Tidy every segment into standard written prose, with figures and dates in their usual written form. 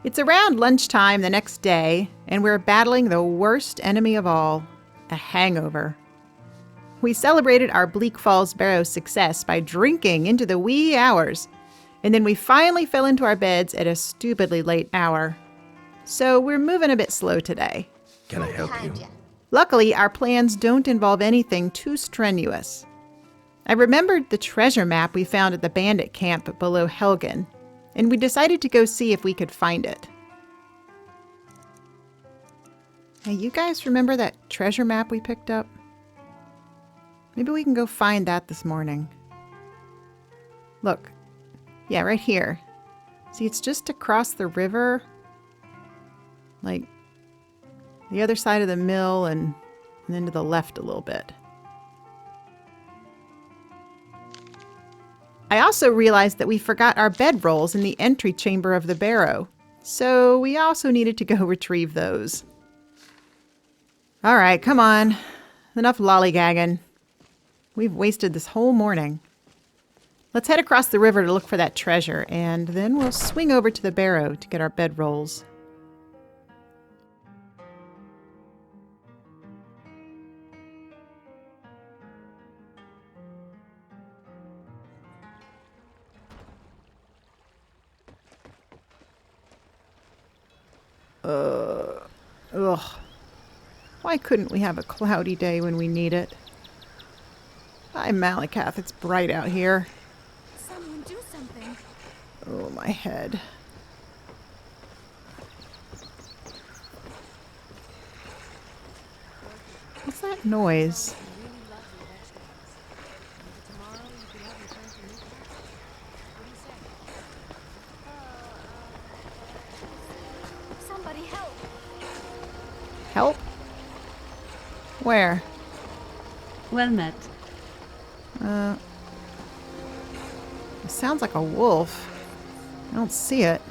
It's around lunchtime the next day, and we're battling the worst enemy of all, a hangover. We celebrated our Bleak Falls Barrow's success by drinking into the wee hours, and then we finally fell into our beds at a stupidly late hour. So we're moving a bit slow today. Can I help you? Luckily, our plans don't involve anything too strenuous. I remembered the treasure map we found at the bandit camp below Helgen, and we decided to go see if we could find it. Hey, you guys remember that treasure map we picked up? Maybe we can go find that this morning. Look. Yeah, right here. See, it's just across the river. Like, the other side of the mill and then to the left a little bit. I also realized that we forgot our bedrolls in the entry chamber of the barrow. So we also needed to go retrieve those. All right, come on. Enough lollygagging. We've wasted this whole morning. Let's head across the river to look for that treasure, and then we'll swing over to the barrow to get our bedrolls. Ugh. Why couldn't we have a cloudy day when we need it? Hi, Malakath, it's bright out here. Someone do something. Oh, my head. What's that noise? Somebody help. Help? Where? Well met. It sounds like a wolf. I don't see it.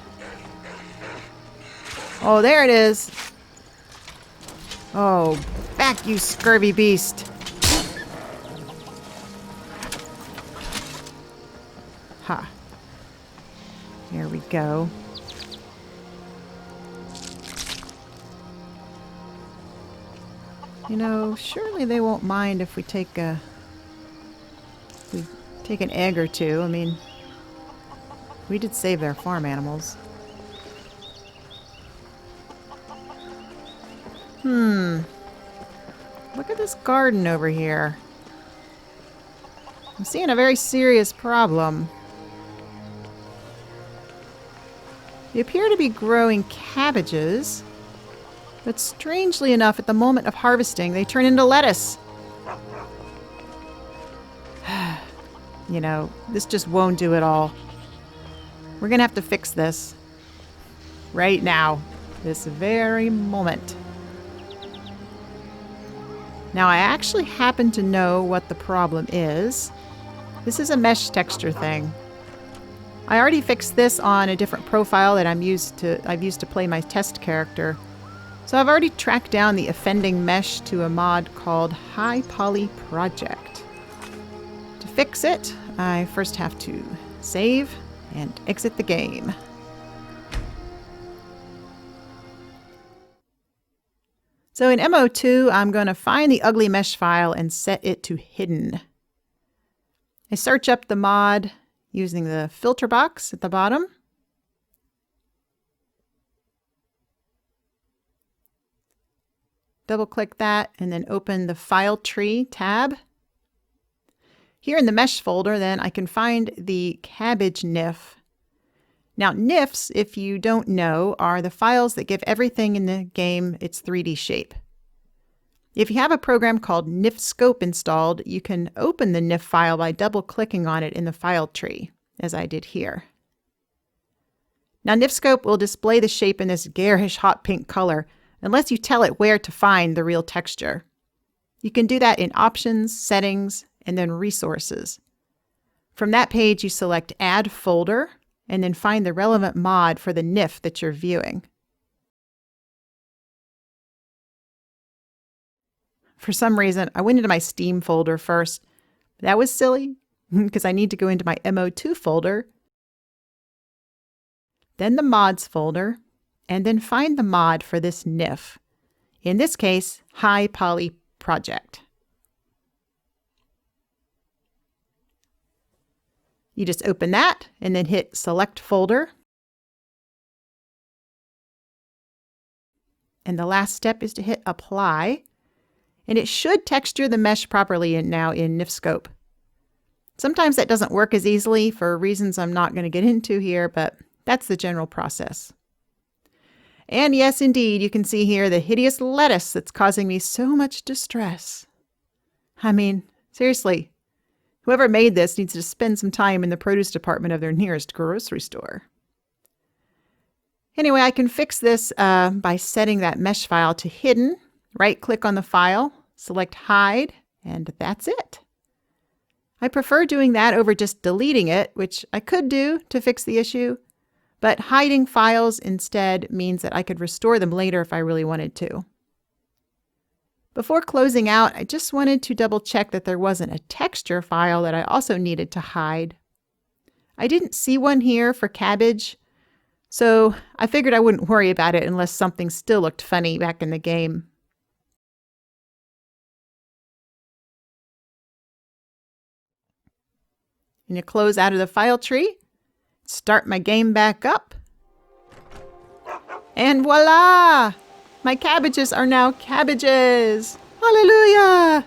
Oh, there it is. Oh, back, you scurvy beast. Ha. There we go. You know, surely they won't mind if we take an egg or two. I mean, we did save their farm animals. Look at this garden over here. I'm seeing a very serious problem. They appear to be growing cabbages, but strangely enough, at the moment of harvesting, they turn into lettuce. You know, this just won't do it all. We're gonna have to fix this. Right now. This very moment. Now, I actually happen to know what the problem is. This is a mesh texture thing. I already fixed this on a different profile that I've used to play my test character. So I've already tracked down the offending mesh to a mod called High Poly Project. To fix it, I first have to save and exit the game. So in MO2, I'm going to find the ugly mesh file and set it to hidden. I search up the mod using the filter box at the bottom. Double-click that and then open the File Tree tab. Here in the Mesh folder, then, I can find the cabbage NIF. Now, NIFs, if you don't know, are the files that give everything in the game its 3D shape. If you have a program called NIFscope installed, you can open the NIF file by double-clicking on it in the file tree, as I did here. Now, NIFscope will display the shape in this garish hot pink color, unless you tell it where to find the real texture. You can do that in Options, Settings, and then Resources. From that page, you select Add Folder, and then find the relevant mod for the NIF that you're viewing. For some reason, I went into my Steam folder first. That was silly, because I need to go into my MO2 folder, then the Mods folder, and then find the mod for this NIF. In this case, High Poly Project. You just open that and then hit Select Folder. And the last step is to hit Apply. And it should texture the mesh properly now in NIF Scope. Sometimes that doesn't work as easily for reasons I'm not going to get into here, but that's the general process. And yes, indeed, you can see here the hideous lettuce that's causing me so much distress. I mean, seriously, whoever made this needs to spend some time in the produce department of their nearest grocery store. Anyway, I can fix this by setting that mesh file to hidden, right-click on the file, select hide, and that's it. I prefer doing that over just deleting it, which I could do to fix the issue, but hiding files instead means that I could restore them later if I really wanted to. Before closing out, I just wanted to double check that there wasn't a texture file that I also needed to hide. I didn't see one here for cabbage, so I figured I wouldn't worry about it unless something still looked funny back in the game. And you close out of the file tree, start my game back up, and voila! My cabbages are now cabbages! Hallelujah!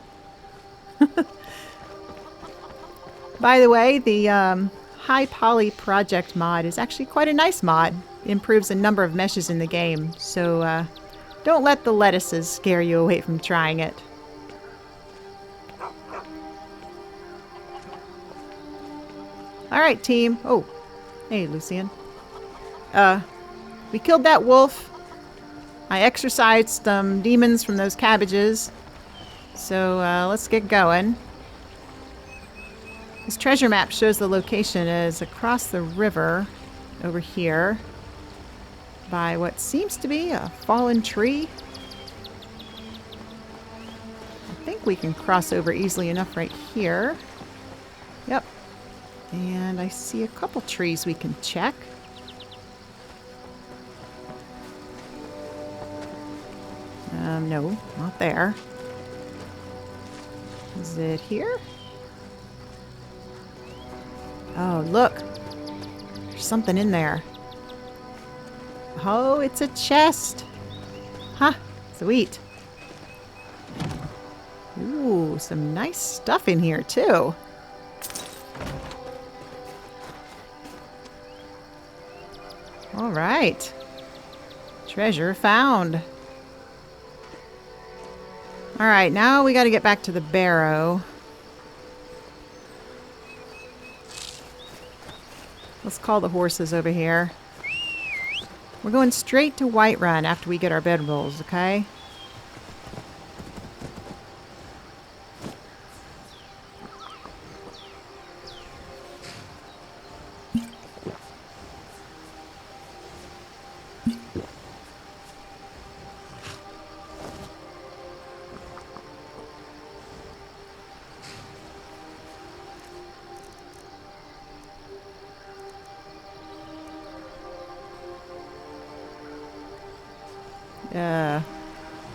By the way, the High Poly Project mod is actually quite a nice mod. It improves a number of meshes in the game, so don't let the lettuces scare you away from trying it. All right, team. Oh, hey, Lucian. We killed that wolf. I exorcised some demons from those cabbages. So let's get going. This treasure map shows the location is across the river over here by what seems to be a fallen tree. I think we can cross over easily enough right here. Yep. And I see a couple trees we can check. No, not there. Is it here? Oh, look. There's something in there. Oh, it's a chest. Huh, sweet. Ooh, some nice stuff in here, too. All right. Treasure found. All right, now we got to get back to the barrow. Let's call the horses over here. We're going straight to Whiterun after we get our bedrolls, okay?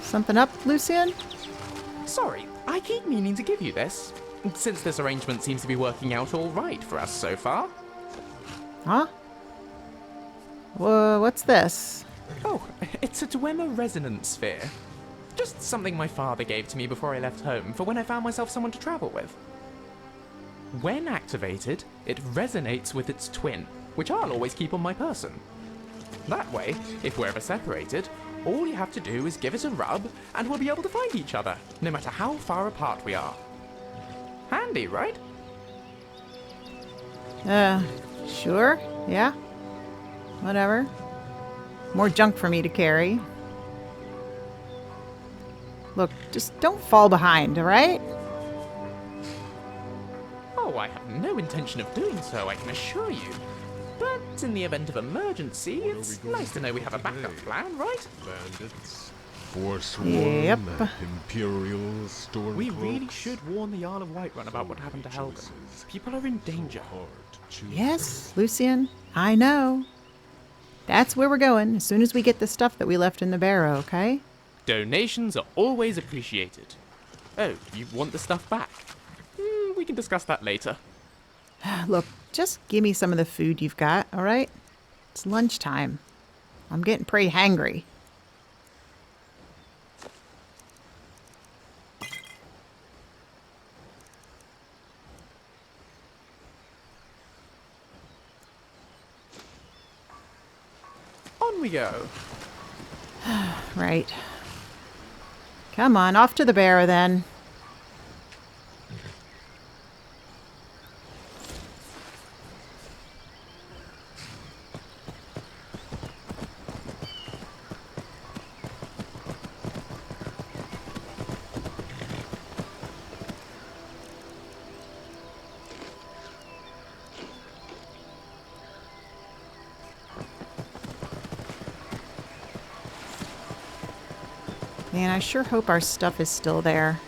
Something up, Lucian? Sorry, I keep meaning to give you this, since this arrangement seems to be working out all right for us so far. Huh? Whoa, what's this? Oh, it's a Dwemer resonance sphere. Just something my father gave to me before I left home for when I found myself someone to travel with. When activated, it resonates with its twin, which I'll always keep on my person. That way, if we're ever separated, all you have to do is give it a rub, and we'll be able to find each other, no matter how far apart we are. Handy, right? Sure, yeah. Whatever. More junk for me to carry. Look, just don't fall behind, alright? Oh, I have no intention of doing so, I can assure you. But in the event of emergency, it's nice to know we have a backup plan, right? Bandits, Forsworn, Yep. Imperial Stormcloaks. We really should warn the Jarl of Whiterun about what happened to Helgen. People are in danger. Hard to choose. Yes, Lucian, I know. That's where we're going as soon as we get the stuff that we left in the barrow, okay? Donations are always appreciated. Oh, you want the stuff back? We can discuss that later. Look, just give me some of the food you've got, all right? It's lunchtime. I'm getting pretty hangry. On we go. Right. Come on, off to the barrow then. Man, I sure hope our stuff is still there.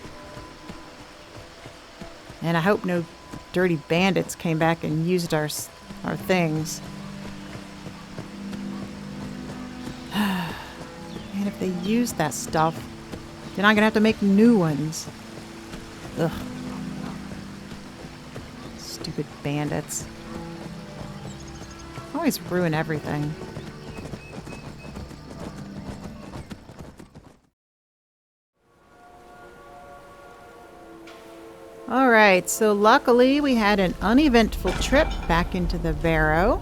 And I hope no dirty bandits came back and used our things. Man, if they use that stuff, then I'm gonna have to make new ones. Ugh. Stupid bandits. Always ruin everything. Alright, so luckily we had an uneventful trip back into the barrow.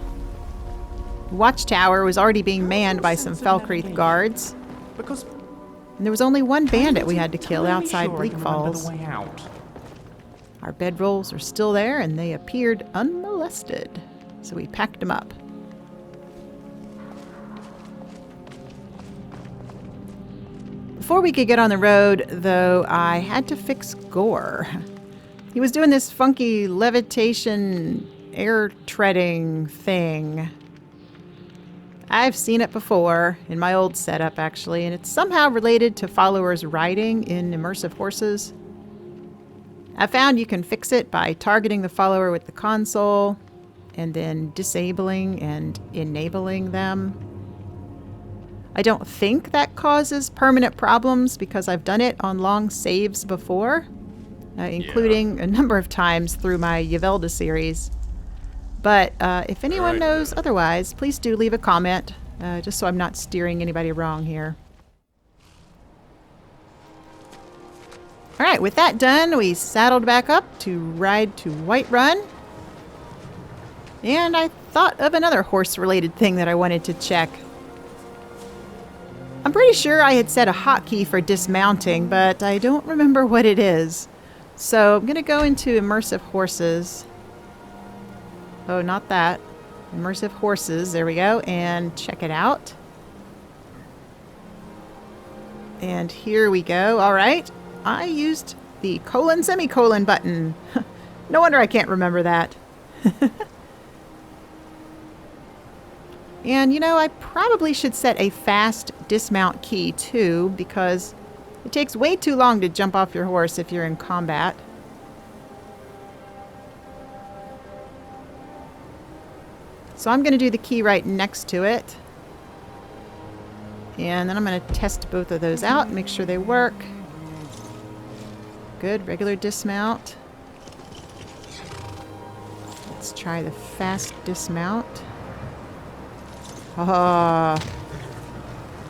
The watchtower was already being manned by some Felcreath guards. Because And there was only one bandit we had to kill outside sure I Bleak can remember Falls. the way out. Our bedrolls are still there and they appeared unmolested. So we packed them up. Before we could get on the road, though, I had to fix Gore. He was doing this funky levitation, air treading thing. I've seen it before, in my old setup actually, and it's somehow related to followers riding in immersive horses. I found you can fix it by targeting the follower with the console, and then disabling and enabling them. I don't think that causes permanent problems because I've done it on long saves before. Including a number of times through my Yvelda series. But if anyone knows otherwise, please do leave a comment, just so I'm not steering anybody wrong here. Alright, with that done, we saddled back up to ride to Whiterun. And I thought of another horse-related thing that I wanted to check. I'm pretty sure I had set a hotkey for dismounting, but I don't remember what it is. So I'm going to go into Immersive Horses. Oh, not that. Immersive Horses. There we go. And check it out. And here we go. All right. I used the semicolon button. No wonder I can't remember that. And, you know, I probably should set a fast dismount key, too, because it takes way too long to jump off your horse if you're in combat. So I'm going to do the key right next to it. And then I'm going to test both of those out, make sure they work. Good, regular dismount. Let's try the fast dismount. Oh,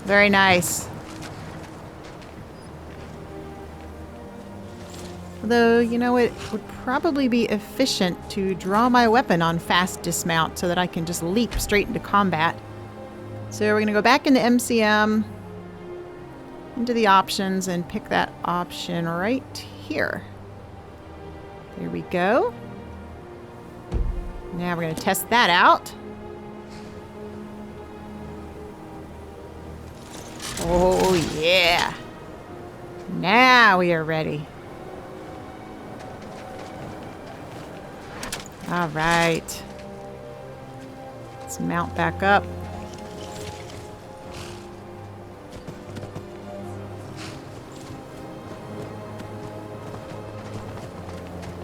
very nice. Although, you know, it would probably be efficient to draw my weapon on fast dismount so that I can just leap straight into combat. So we're going to go back into MCM, into the options, and pick that option right here. There we go. Now we're going to test that out. Oh, yeah. Now we are ready. All right. Let's mount back up.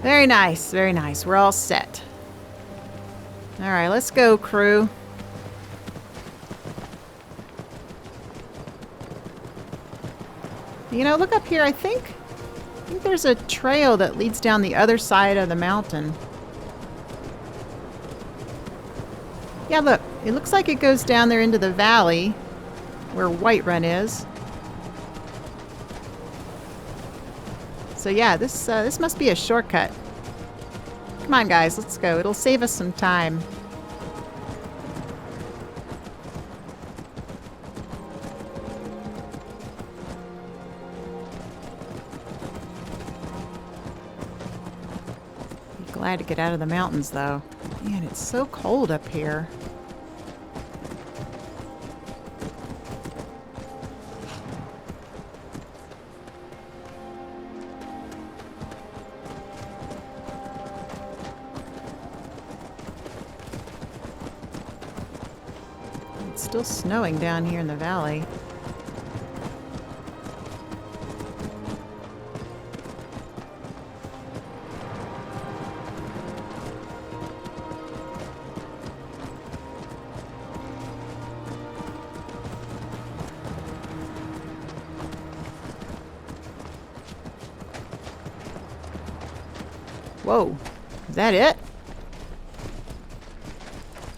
Very nice, very nice. We're all set. All right, let's go, crew. You know, look up here. I think there's a trail that leads down the other side of the mountain. Yeah, look. It looks like it goes down there into the valley where Whiterun is. So yeah, this must be a shortcut. Come on, guys. Let's go. It'll save us some time. Glad to get out of the mountains, though. Man, it's so cold up here. It's still snowing down here in the valley. Whoa, is that it?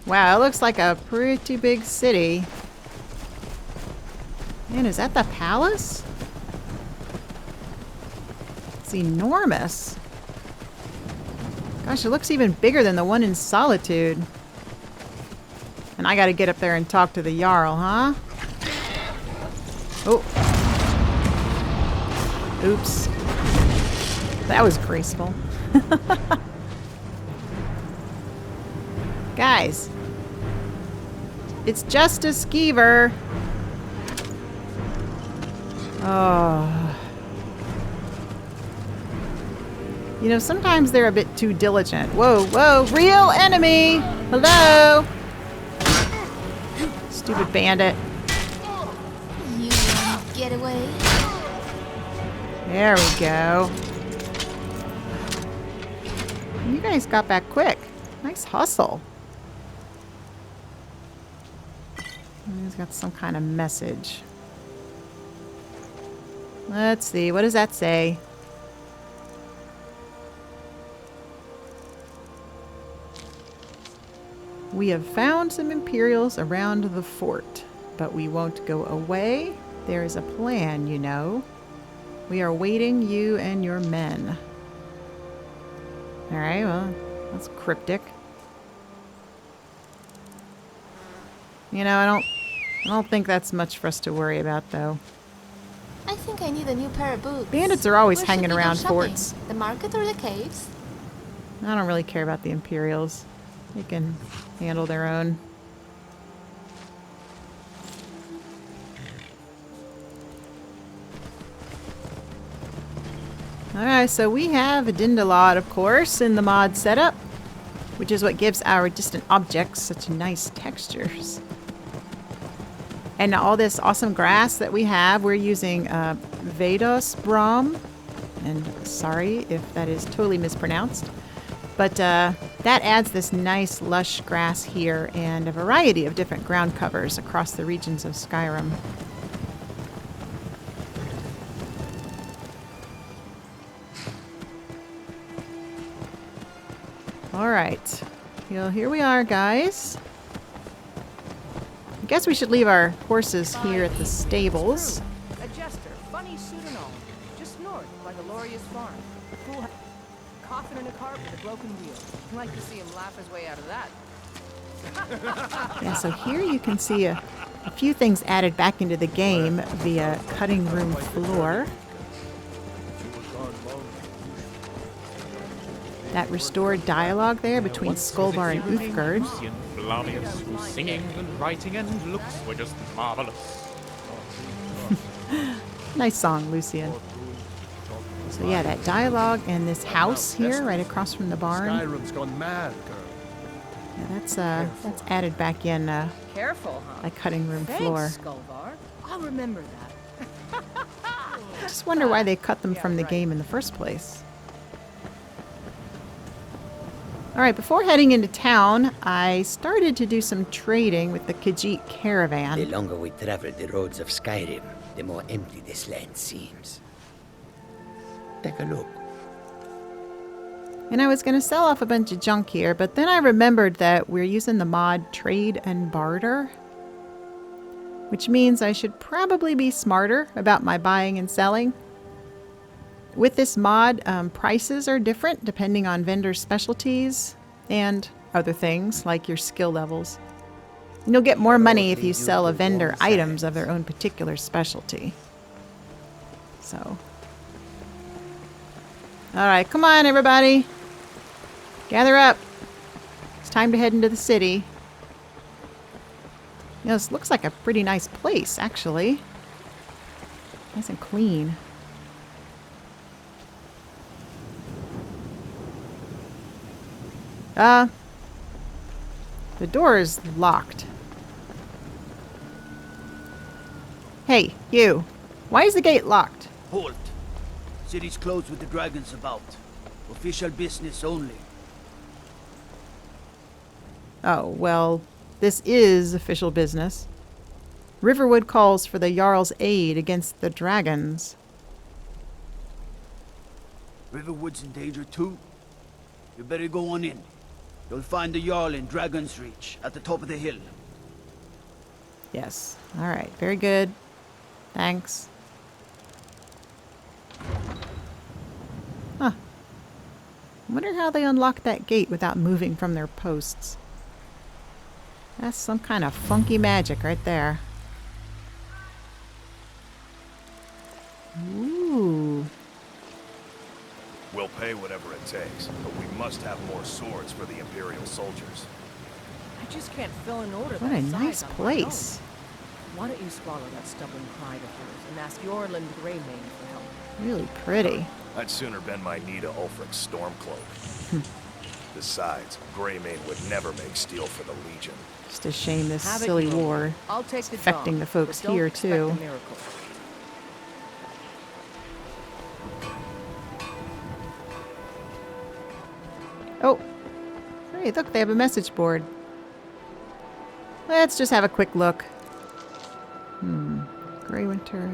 Wow, it looks like a pretty big city. Man, is that the palace? It's enormous. Gosh, it looks even bigger than the one in Solitude. And I gotta get up there and talk to the Jarl, huh? Oh. Oops. That was graceful. Guys, it's just a skeever. Oh. You know, sometimes they're a bit too diligent. Whoa, whoa, real enemy! Hello! Stupid bandit. You get away. There we go. You guys got back quick. Nice hustle. He's got some kind of message. Let's see. What does that say? We have found some Imperials around the fort, but we won't go away. There is a plan, you know. We are waiting you and your men. Alright, well, that's cryptic. You know, I don't think that's much for us to worry about, though. I think I need a new pair of boots. Bandits are always Where hanging should we go around shopping? forts. The market or the caves? I don't really care about the Imperials. They can handle their own. Alright, so we have a Dindalot, of course, in the mod setup, which is what gives our distant objects such nice textures. And all this awesome grass that we have, we're using Vados Brahm, and sorry if that is totally mispronounced, but that adds this nice lush grass here and a variety of different ground covers across the regions of Skyrim. Alright, well, here we are, guys. I guess we should leave our horses here at the stables. A jester, funny suit and all, just north by the Lorius farm. The fool had a coffin in a cart with a broken wheel. I'd like to see him laugh his way out of that. Yeah, so here you can see a few things added back into the game via cutting room floor. That restored dialogue there between Skolvar and Uthgerd. Blamius, whose singing and writing and looks were just marvelous. Nice song, Lucian. So yeah, that dialogue and this house here right across from the barn. Skyrim's gone mad, girl. Yeah, that's added back in Careful, huh? like cutting room floor. Thanks, Skolvar. I'll remember that. I just wonder why they cut them from the game in the first place. Alright, before heading into town, I started to do some trading with the Khajiit The caravan. longer we travel the roads of Skyrim, the more empty this land seems. Take a look. And I was going to sell off a bunch of junk here, but then I remembered that we're using the mod Trade and Barter, which means I should probably be smarter about my buying and selling. With this mod, prices are different depending on vendor specialties and other things like your skill levels. And you'll get more money if you sell a vendor items of their own particular specialty. So... Alright, come on everybody. Gather up. It's time to head into the city. You know, this looks like a pretty nice place, actually. Nice and clean. The door is locked. Hey, you. Why is the gate locked? Halt. City's closed with the dragons about. Official business only. Oh, well, this is official business. Riverwood calls for the Jarl's aid against the dragons. Riverwood's in danger too. You better go on in. You'll find the Jarl in Dragon's Reach, at the top of the hill. Yes. Alright, very good. Thanks. Huh. I wonder how they unlock that gate without moving from their posts. That's some kind of funky magic right there. Ooh. We'll pay whatever it takes, but we must have more swords for the Imperial soldiers. I just can't fill an order What that a size nice on my place. own. Why don't you swallow that stubborn pride of yours and ask Yorland Greymane for help? Really pretty. I'd sooner bend my knee to Ulfric's Stormcloak. Besides, Greymane would never make steel for the Legion. Just a shame this Have it silly your war way. I'll take is the affecting job, the folks but don't here expect too. a miracle. Oh, hey, look, they have a message board. Let's just have a quick look. Grey Winter,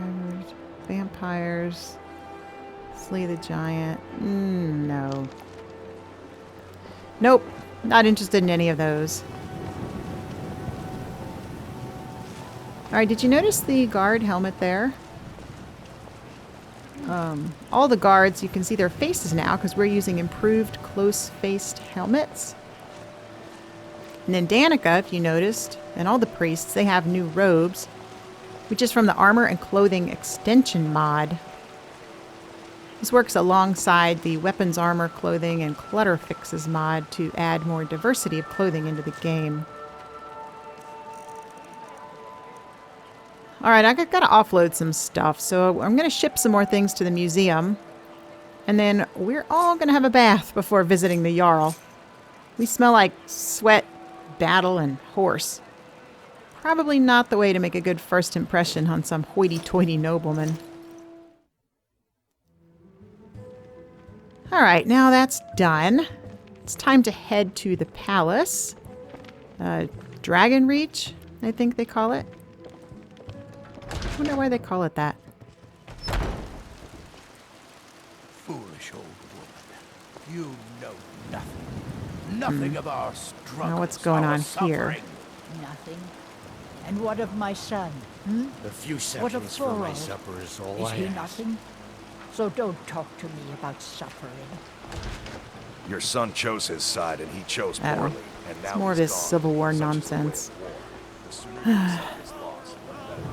vampires, slay the giant. No. Nope, not interested in any of those. Alright, did you notice the guard helmet there? All the guards, you can see their faces now because we're using improved close-faced helmets. And then Danica, if you noticed, and all the priests, they have new robes, which is from the Armor and Clothing Extension mod. This works alongside the Weapons, Armor, Clothing, and Clutter Fixes mod to add more diversity of clothing into the game. Alright, I've got to offload some stuff, so I'm going to ship some more things to the museum. And then we're all going to have a bath before visiting the Jarl. We smell like sweat, battle, and horse. Probably not the way to make a good first impression on some hoity-toity nobleman. Alright, now that's done. It's time to head to the palace. Dragon Reach, I think they call it. I wonder why they call it that. Foolish old woman. You know nothing. Nothing of our struggles. Now what's going our on here? suffering. Nothing. And what of my son? A few What of seconds for my Thorald? supper is all Is I he ask. nothing? So don't talk to me about suffering. Your son chose his side and he chose Oh. poorly. And now It's more of he's his gone. Civil War Such is the way nonsense. of war. The sooner we accept his loss, the better.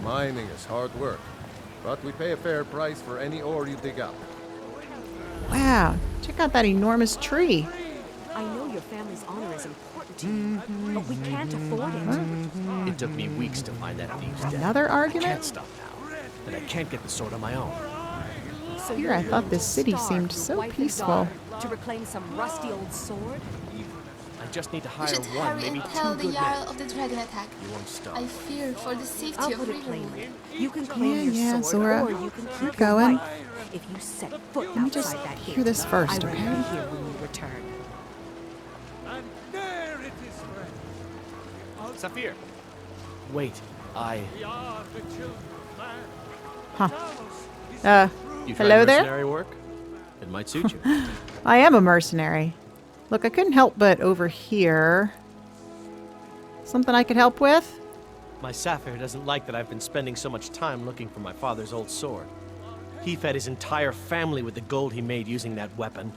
Mining is hard work, but we pay a fair price for any ore you dig up. Wow, check out that enormous tree. I know your family's honor is important to you, but we can't afford it. It took me weeks to find that thief's den. Another I argument? can't stop now, and I can't get the sword on my own. So Here, you're I thought willing this to city starve seemed your so wife and peaceful. daughter to reclaim some rusty old sword? I just need to We hire should one, hurry maybe and two tell the good Jarl men. of the dragon attack. You won't stop. I fear for the safety I'll of put it Riverwood. plainly. You can claim Yeah, your sword, Zora. or you can We're keep your going. wife. If you set foot Let me just outside that hear gate, this first, I will okay? be here when you return. There it is, friend. Saphir. Wait, I... We are the children of man. Huh. You tried Hello there? mercenary work? It might suit you. I am a mercenary. Look, I couldn't help but overhear. Something I could help with? My Saphir doesn't like that I've been spending so much time looking for my father's old sword. He fed his entire family with the gold he made using that weapon.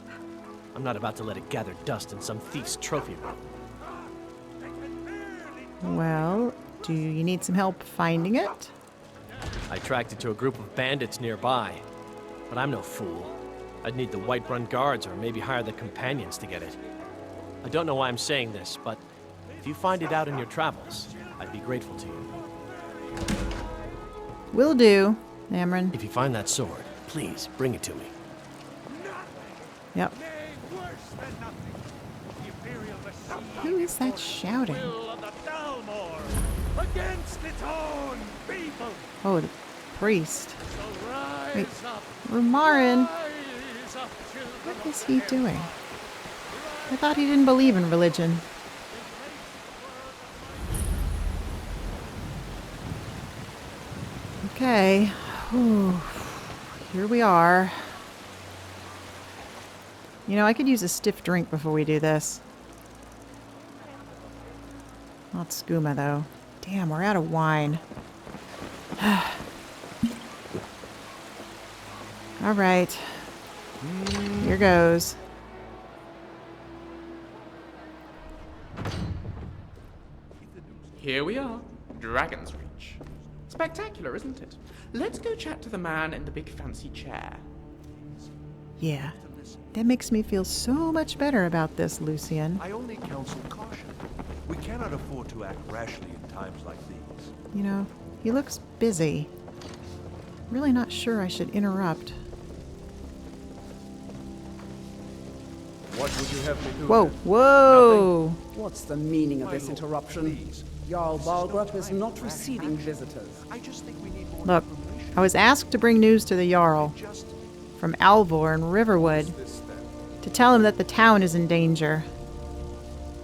I'm not about to let it gather dust in some thief's trophy room. Well, do you need some help finding it? I tracked it to a group of bandits nearby, but I'm no fool. I'd need the Whiterun guards or maybe hire the companions to get it. I don't know why I'm saying this, but if you find it out in your travels, I'd be grateful to you. Will do, Amron. If you find that sword, please bring it to me. Yep. Who is that shouting? Against its own people. Oh, the priest. So rise Wait, up, Rumarin. rise up, children What of is he doing? I thought he didn't believe in religion. Okay. Ooh. Here we are. You know, I could use a stiff drink before we do this. Not skooma, though. Damn, we're out of wine. All right. Here goes. Here we are, Dragon's Reach. Spectacular, isn't it? Let's go chat to the man in the big fancy chair. Yeah. That makes me feel so much better about this, Lucian. I only counsel caution. We cannot afford to act rashly in times like these. You know, he looks busy. Really not sure I should interrupt. What would you have me do? Whoa, then? whoa! What's the meaning of this interruption? Jarl Balgrup is not receiving visitors. I just think we need more Look, I was asked to bring news to the Jarl from Alvor and Riverwood to tell him that the town is in danger.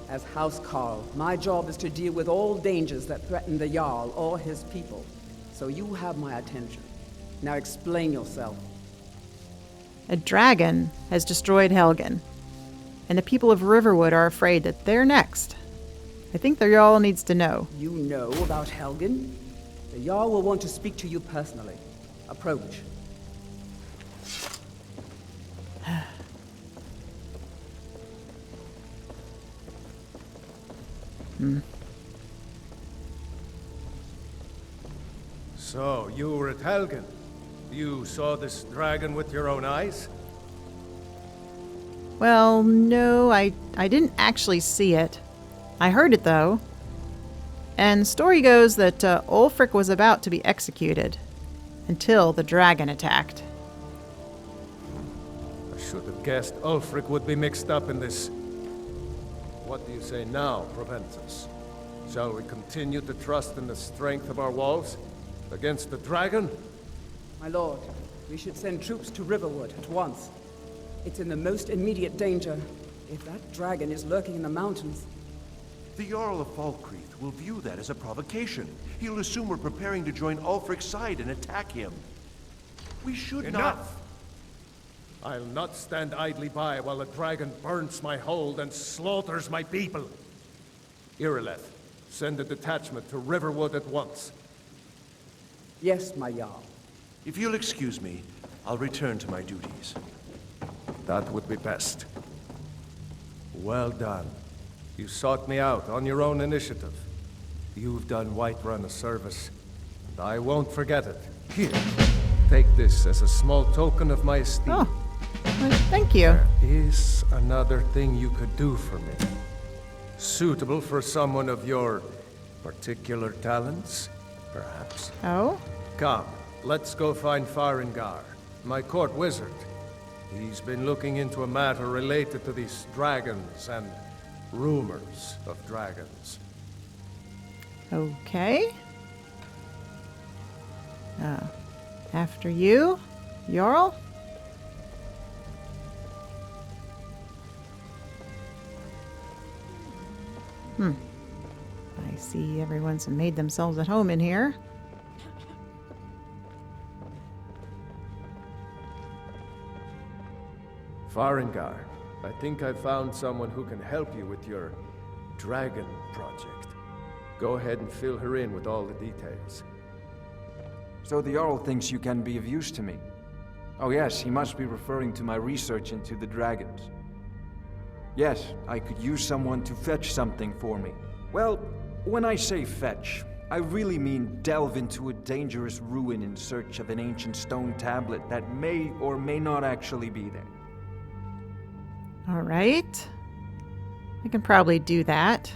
As House Carl, my job is to deal with all dangers that threaten the Jarl or his people. So you have my attention. Now explain yourself. A dragon has destroyed Helgen, and the people of Riverwood are afraid that they're next. I think the Jarl needs to know. You know about Helgen? The Jarl will want to speak to you personally. Approach. So, you were at Helgen. You saw this dragon with your own eyes? Well, no, I didn't actually see it. I heard it, though. And the story goes that Ulfric was about to be executed until the dragon attacked. I should have guessed Ulfric would be mixed up in this. What do you say now, Proventus? Shall we continue to trust in the strength of our walls against the dragon? My lord, we should send troops to Riverwood at once. It's in the most immediate danger. If that dragon is lurking in the mountains... The Jarl of Falkreath will view that as a provocation. He'll assume we're preparing to join Ulfric's side and attack him. We should Enough! I'll not stand idly by while the dragon burns my hold and slaughters my people. Irileth, send a detachment to Riverwood at once. Yes, my Jarl. If you'll excuse me, I'll return to my duties. That would be best. Well done. You sought me out on your own initiative. You've done Whiterun a service, and I won't forget it. Here, take this as a small token of my esteem. Oh, well, thank you. There is another thing you could do for me. Suitable for someone of your particular talents, perhaps. Oh? Come, let's go find Farengar, my court wizard. He's been looking into a matter related to these dragons and rumors of dragons. Okay. After you, Jarl. I see everyone's made themselves at home in here. Farengar, I think I found someone who can help you with your dragon project. Go ahead and fill her in with all the details. So the Jarl thinks you can be of use to me. Oh yes, he must be referring to my research into the dragons. Yes, I could use someone to fetch something for me. Well, when I say fetch, I really mean delve into a dangerous ruin in search of an ancient stone tablet that may or may not actually be there. All right. I can probably do that.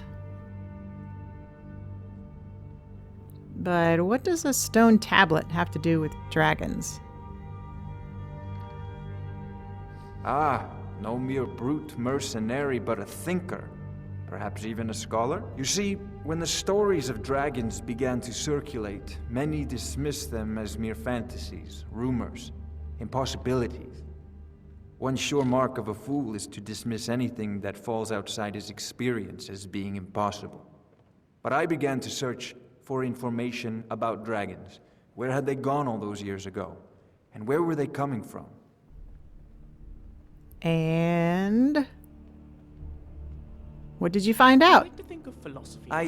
But what does a stone tablet have to do with dragons? Ah, no mere brute mercenary, but a thinker. Perhaps even a scholar? You see, when the stories of dragons began to circulate, many dismissed them as mere fantasies, rumors, impossibilities. One sure mark of a fool is to dismiss anything that falls outside his experience as being impossible. But I began to search for information about dragons. Where had they gone all those years ago? And where were they coming from? And what did you find out? I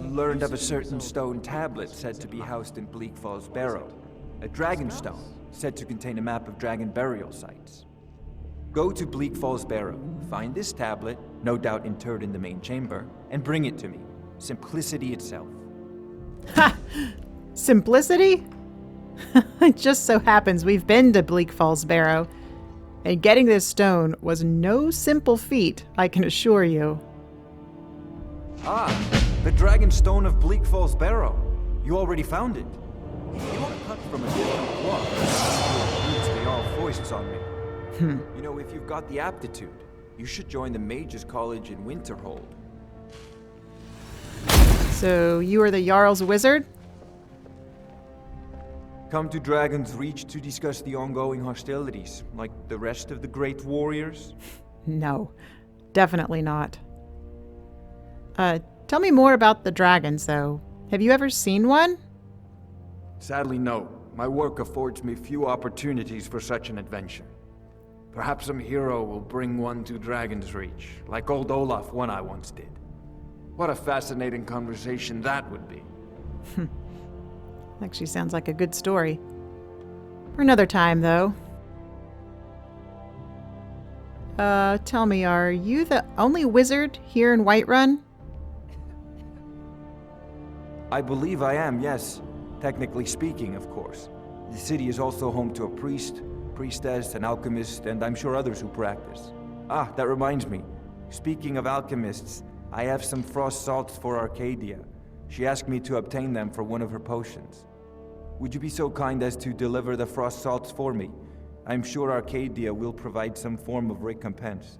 learned of a certain stone tablet said to be housed in Bleak Falls Barrow. A dragon stone, said to contain a map of dragon burial sites. Go to Bleak Falls Barrow, find this tablet, no doubt interred in the main chamber, and bring it to me. Simplicity itself. Ha! Simplicity? It just so happens we've been to Bleak Falls Barrow, and getting this stone was no simple feat, I can assure you. Ah, the dragon stone of Bleak Falls Barrow. You already found it. You are cut from a different cloth. They all foists on me. You know, if you've got the aptitude, you should join the Mages College in Winterhold. So you are the Jarl's wizard? Come to Dragon's Reach to discuss the ongoing hostilities, like the rest of the great warriors? No, definitely not. Tell me more about the dragons, though. Have you ever seen one? Sadly, no. My work affords me few opportunities for such an adventure. Perhaps some hero will bring one to Dragon's Reach, like old Olaf one I once did. What a fascinating conversation that would be. Actually sounds like a good story. For another time, though. Tell me, are you the only wizard here in Whiterun? I believe I am, yes. Technically speaking, of course. The city is also home to a priest, priestess, an alchemist, and I'm sure others who practice. Ah, that reminds me. Speaking of alchemists, I have some frost salts for Arcadia. She asked me to obtain them for one of her potions. Would you be so kind as to deliver the frost salts for me? I'm sure Arcadia will provide some form of recompense.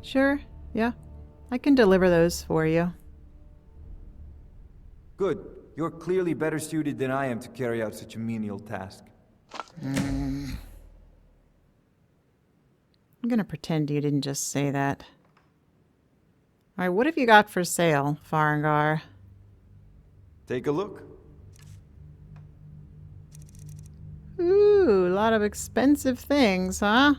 Sure, yeah. I can deliver those for you. Good. You're clearly better suited than I am to carry out such a menial task. I'm gonna pretend you didn't just say that. Alright, what have you got for sale, Farengar? Take a look. Ooh, a lot of expensive things, huh?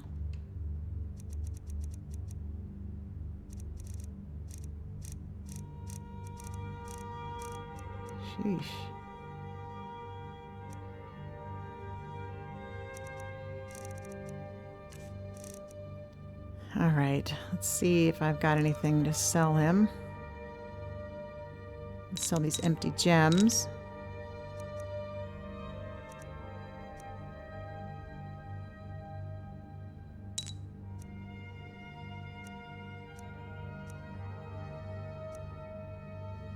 Sheesh. All right, let's see if I've got anything to sell him. Let's sell these empty gems.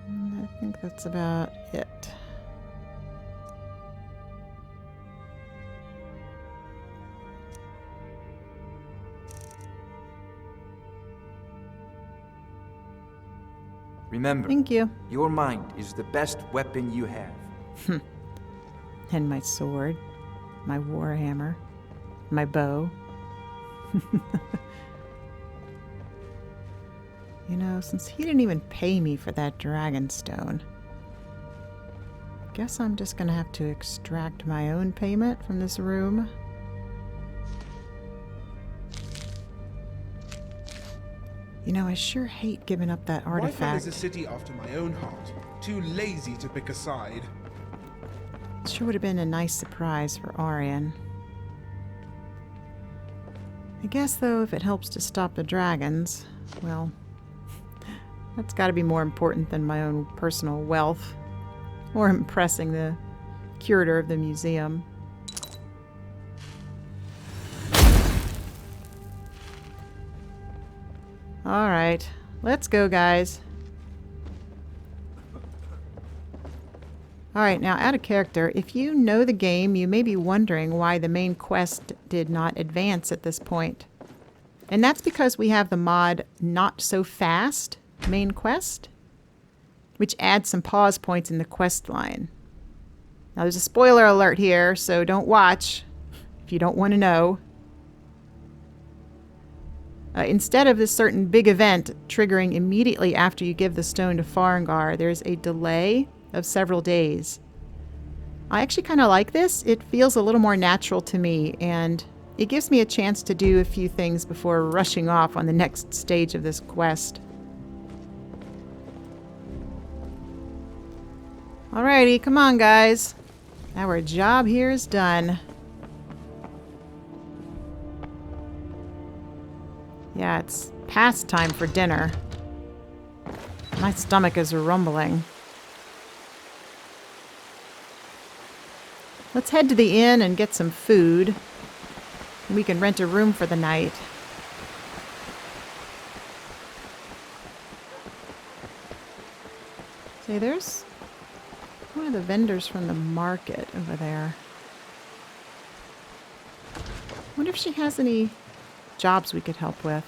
And I think that's about it. Remember, Thank you. your mind is the best weapon you have. And my sword, my warhammer, my bow. You know, since he didn't even pay me for that dragon stone, guess I'm just gonna have to extract my own payment from this room. You know, I sure hate giving up that Whiterun artifact. is a city after my own heart. Too lazy to pick a side. Sure would have been a nice surprise for Arian. I guess, though, if it helps to stop the dragons, well, that's got to be more important than my own personal wealth or impressing the curator of the museum. All right, let's go, guys. All right, now out of character, if you know the game, you may be wondering why the main quest did not advance at this point. And that's because we have the mod Not So Fast main quest, which adds some pause points in the quest line. Now there's a spoiler alert here, so don't watch if you don't want to know. Instead of this certain big event triggering immediately after you give the stone to Farengar, there's a delay of several days. I actually kind of like this. It feels a little more natural to me, and it gives me a chance to do a few things before rushing off on the next stage of this quest. Alrighty, come on, guys. Our job here is done. Yeah, it's past time for dinner. My stomach is rumbling. Let's head to the inn and get some food. We can rent a room for the night. See, there's one of the vendors from the market over there. I wonder if she has any jobs we could help with.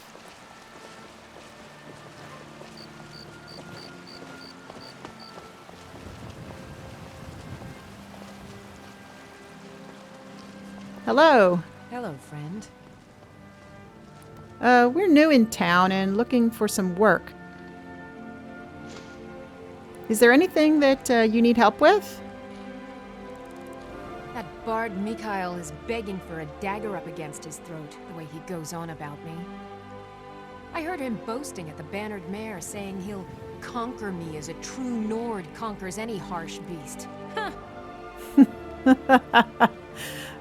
Hello. Hello, friend. We're new in town and looking for some work. Is there anything that you need help with? That bard Mikhail is begging for a dagger up against his throat, the way he goes on about me. I heard him boasting at the Bannered Mare, saying he'll conquer me as a true Nord conquers any harsh beast. Huh.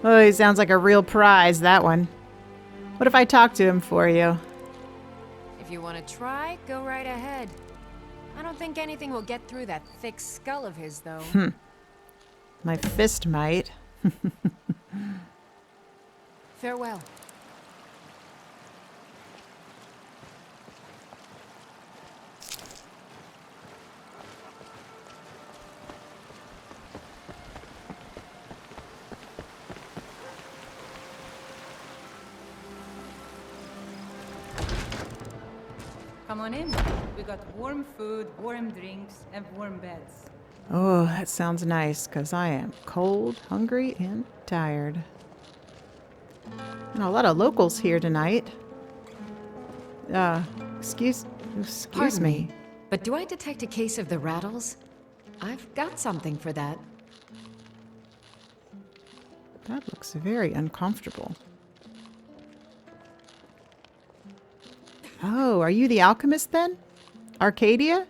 Oh, he sounds like a real prize, that one. What if I talk to him for you? If you want to try, go right ahead. I don't think anything will get through that thick skull of his, though. My fist might. Farewell. Come on in. We got warm food, warm drinks, and warm beds. Oh, that sounds nice, because I am cold, hungry, and tired. And a lot of locals here tonight. Excuse Pardon me. But do I detect a case of the rattles? I've got something for that. That looks very uncomfortable. Oh, are you the alchemist then? Arcadia?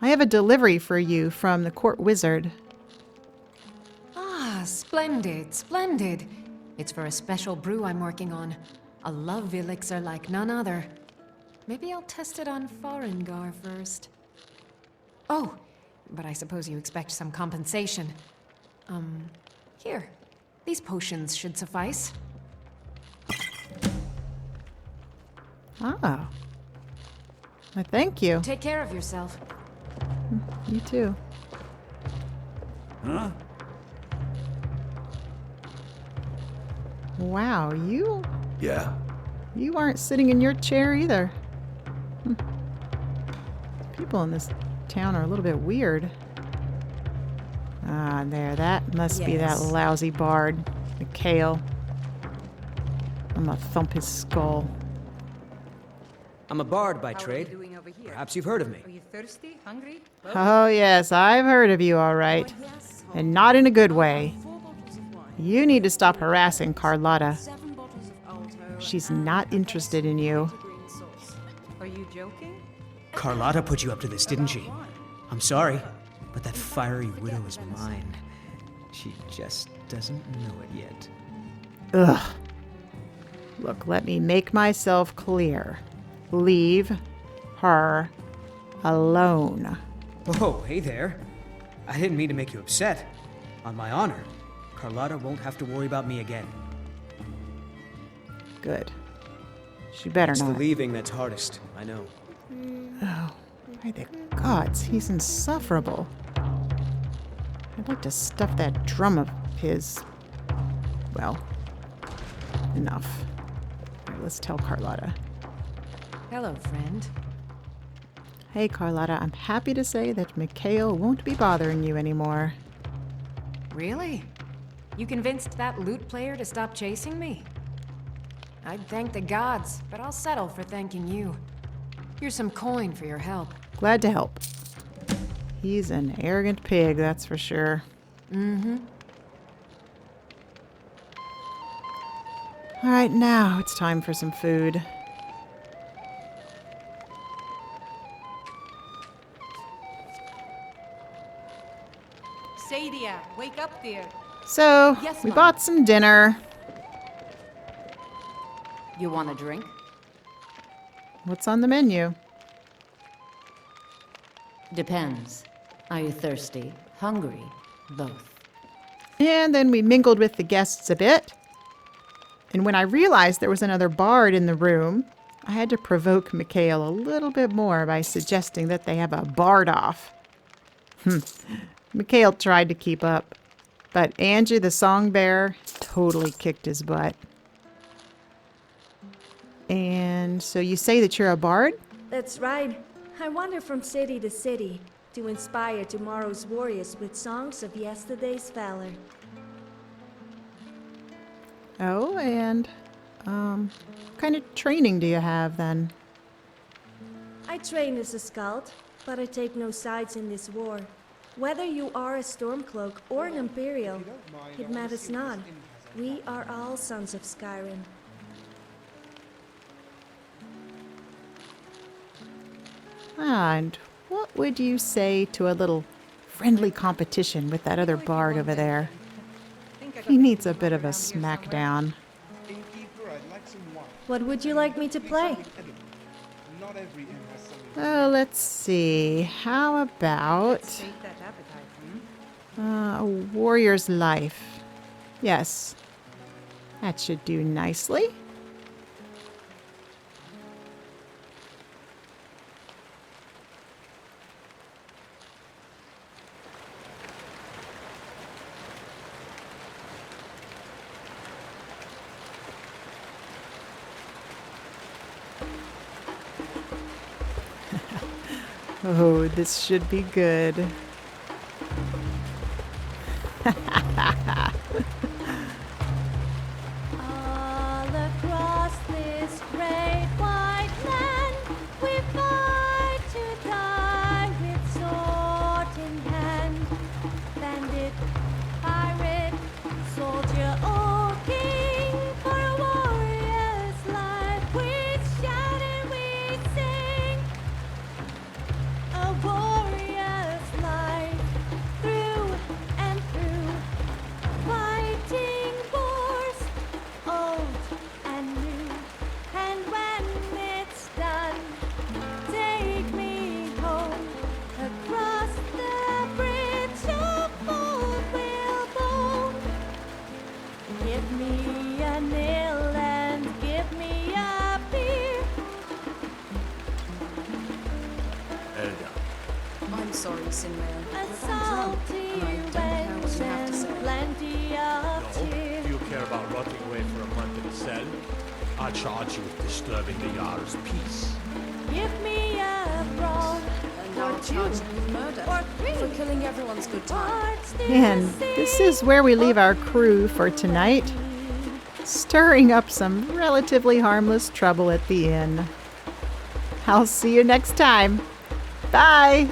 I have a delivery for you from the court wizard. Ah, splendid, splendid. It's for a special brew I'm working on. A love elixir like none other. Maybe I'll test it on Farengar first. Oh, but I suppose you expect some compensation. Here. These potions should suffice. Ah. Well, thank you. Take care of yourself. You too. Huh? Wow, you... Yeah? You aren't sitting in your chair either. People in this town are a little bit weird. Ah, there. That must be that lousy bard, Mikhail. I'm gonna thump his skull. I'm a bard by trade. Perhaps you've heard of me. Are you thirsty? Hungry? Oh, yes, I've heard of you, all right. And not in a good way. You need to stop harassing Carlotta. She's not interested in you. Are you joking? Carlotta put you up to this, didn't she? I'm sorry, but that fiery widow is mine. She just doesn't know it yet. Ugh. Look, let me make myself clear. Leave her alone. Oh, hey there. I didn't mean to make you upset. On my honor, Carlotta won't have to worry about me again. Good. She better It's not. the leaving that's hardest, I know. Oh, by the gods, he's insufferable. I'd like to stuff that drum of his. Well, enough. All right, let's tell Carlotta. Hello, friend. Hey, Carlotta, I'm happy to say that Mikhail won't be bothering you anymore. Really? You convinced that lute player to stop chasing me? I'd thank the gods, but I'll settle for thanking you. Here's some coin for your help. Glad to help. He's an arrogant pig, that's for sure. Mm-hmm. All right, now it's time for some food. Sadia, wake up, dear. So, Yes, we Mom. bought some dinner. You want a drink? What's on the menu? Depends. Are you thirsty? Hungry? Both. And then we mingled with the guests a bit. And when I realized there was another bard in the room, I had to provoke Mikhail a little bit more by suggesting that they have a bard off. Mikhail tried to keep up, but Angie the song bearer totally kicked his butt. And so you say that you're a bard? That's right. I wander from city to city to inspire tomorrow's warriors with songs of yesterday's valor. Oh, and what kind of training do you have then? I train as a scout, but I take no sides in this war. Whether you are a Stormcloak or an Imperial, it matters not. We are all sons of Skyrim. And what would you say to a little friendly competition with that other bard over there? He needs a bit of a smackdown. What would you like me to play? Let's see. How about a warrior's life? Yes. That should do nicely. Oh, this should be good. All across this great white land, we fight to die with sword in hand. Bandit, pirate, soldier, or king, for a warrior's life we shout and we sing. A warrior's life, through and through, fighting wars, old and new. And when it's done, take me home, across the bridge of old Whalebone. Give me a nail and give me a beer. I'm sorry, Sinman. A salty wench and plenty of tears. Do you care about rotting away for a month in a cell? I charge you with disturbing the Jarl's peace. Give me a brawl, charged with murder for killing everyone's good time. And this is where we leave our crew for tonight, stirring up some relatively harmless trouble at the inn. I'll see you next time. Bye!